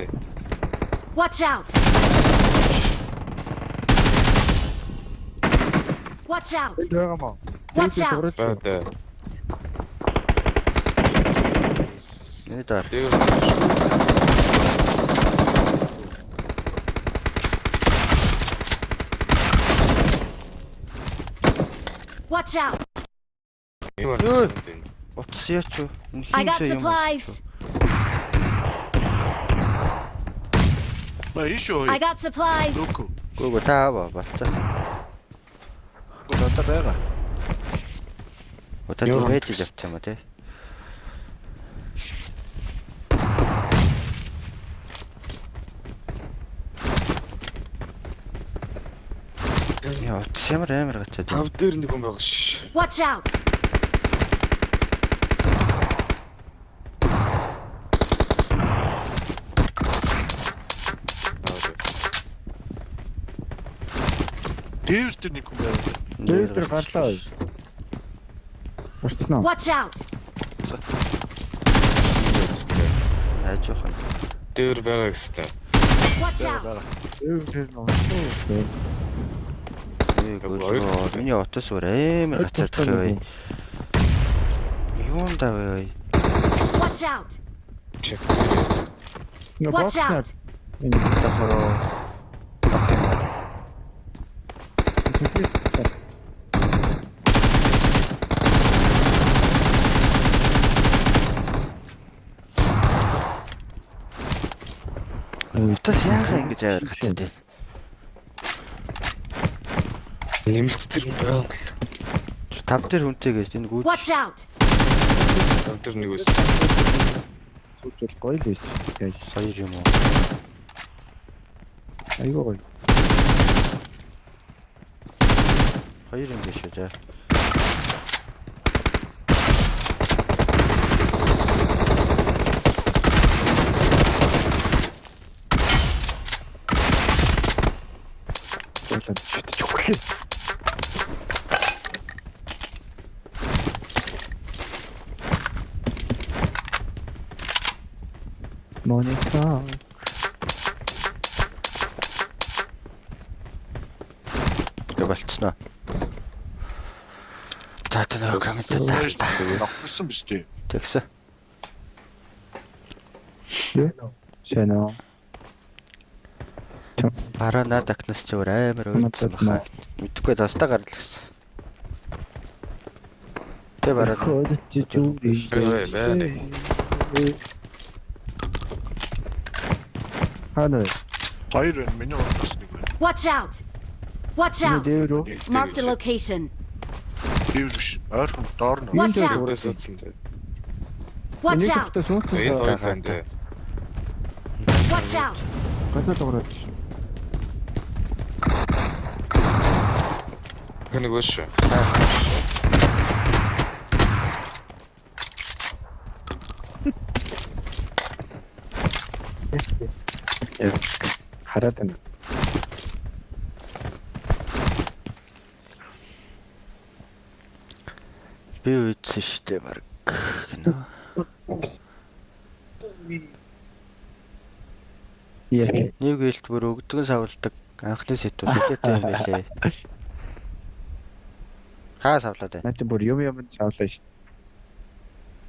дээ. Watch out. Watch out. байгаа мó. Watch out. Баа. Нээдэр. Дээр Watch out. Юу? Утас яач юу? I got supplies. I got supplies. Гүг таава болцоо. Одоо байгаа. Утас түвэж явчих юм тий. Яа, утас ямар амар гацаад. Тав дээр нэг хүн байгаа ш. Watch out. Дээрт нэг хүн байгаа. Дээрт гарлаа. Уртснаа. Watch out. Ажихан. Дээр байгаа гэстэй. Watch out. Миний утас өөр амар гацаад тахээ. Юун даваа. Watch out. Check. Watch out. Энэ тахароо. Утас яахаа ингэж аваар гацаад байна. Нэмэлт тэр байгаа. Тав дээр хүнтэй гэж энэ гүйж. Watch out. Тав дээр нэг үс. Сүүжил гоё л биш. Яаж Хоёр юм уу? айгаа гоё. Хоёр юм биш үү за. Болоод шидэж өгөх. Моника. Тэг болцсноо. Тата нэг комент таа. Авсан биз дээ. Тэгсэн. Шэнэ. Бараа надакнаас ч өөр амар уйдсан баха. Мэдхгүй дастаа гарлаа гэсэн. Тэ бараа. Хана. Хоёр энэ миний утас нэг байна. Watch out. Watch out. Marked a location. Дээр биш. Ойрхон доор нь. Watch out. Өөрөөс утсан дээ. Watch out. Энд байгаа дээ. Watch out. Гадаа тоглоод. Хэнэг өш. Хараад байна. Би үйдсэн штэ баг. Гэнэ. Яа. Нэг ээлт бүр өгдгөн савладаг анхны сэтүү сүлээтэй юм байлээ. Хаа савлаад байна? Наач бүр юм савлаа шүү.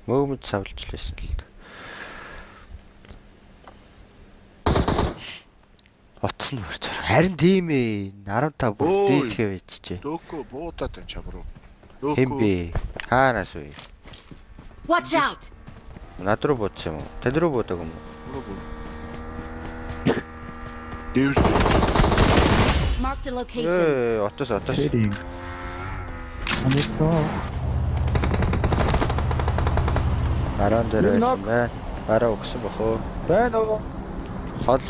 Мөөмөд савлж лээсэн л. Утсан мөр зар. Харин тийм ээ. 15 бүр дээшгээ байчжээ. Дөөкөө буудаад байна чамруу. Хэм бэ? Хаараас вэ? Watch out. Над руу буудсан юм уу? Тань руу буудаг юм уу? Дээр Marked a location. Отос. Тэрийг. Анитоо. Бараан дээр байсан байна. Бараа өгсөн бохоо. Байна уу? Хол.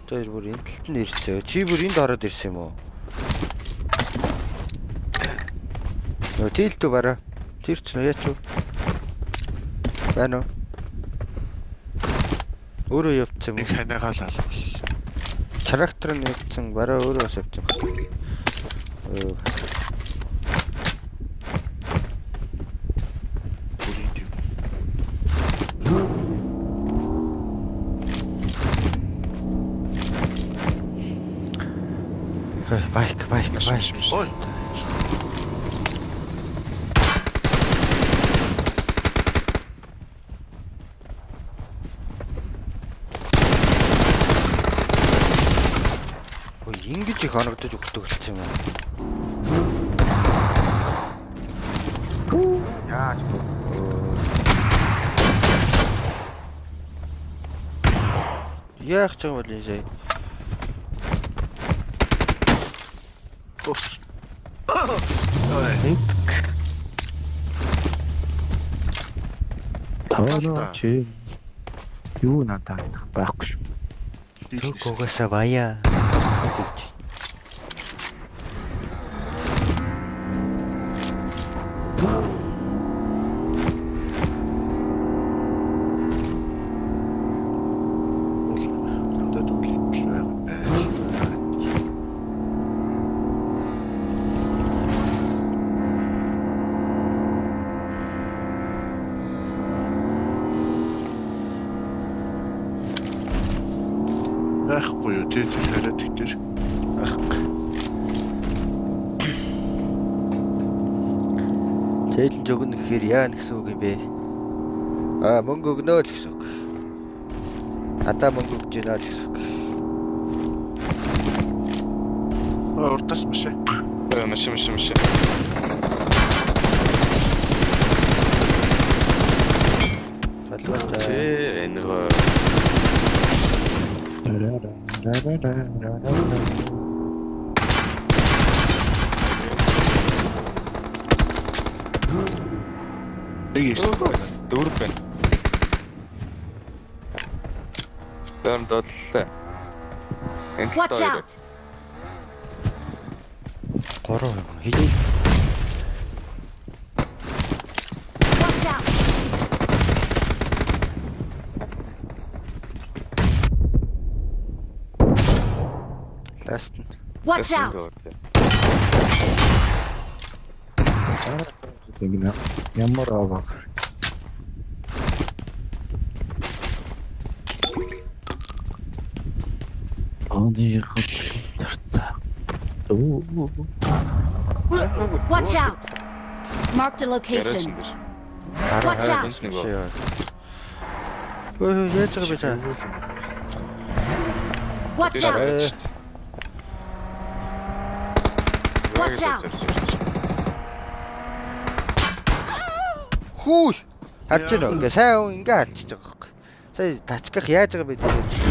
Тэр бүр энэ талд нь ирсэн. Чи бүр энд ороод ирсэн юм уу? Нөө тэлтүү бараа. Тэр ч нөө яач вэ? Байна уу? Өөрөө явцсан юм Нэг уу? ханиагаал албал. Трактор нь явцсан бараа өөрөө бас явцсан. Бүрийн тийм. Байк. Ой. Ой, ингэж их хоногдож өгдөг болсон юм аа. Яаж бо. Яах ч юм бол энэ сая. Ус. Ой. Таваа чи юу надад байхгүй шүү. Төгөөсөө баяа. Надад үлэмж байх. Байхгүй юу тий хараад итгэж. Ах. Тэлж өгнө гэхээр яа гэсэн үг юм бэ? Аа мөнгө өгнө л гэсэн үг. Надаа мөнгө өгч гинэ л гэсэн үг. Урдаас машин. Машин. Салбарт Энэ Нэг их. дөрв байна. Дан додлоо. Watch out! 3 хий. Watch out! Ласт. Watch out! Тэгнэ. Ямар аваа. Аны хатта. Оо. Watch out! Marked a location. Watch out. Ой, яаж байгаа бэ та? Watch out! Watch out! Хүү. Харж байна уу? Ингээ сайн ингээ алчиж байгаа байхгүй. Сая тачгах яаж байгаа бэ тэр?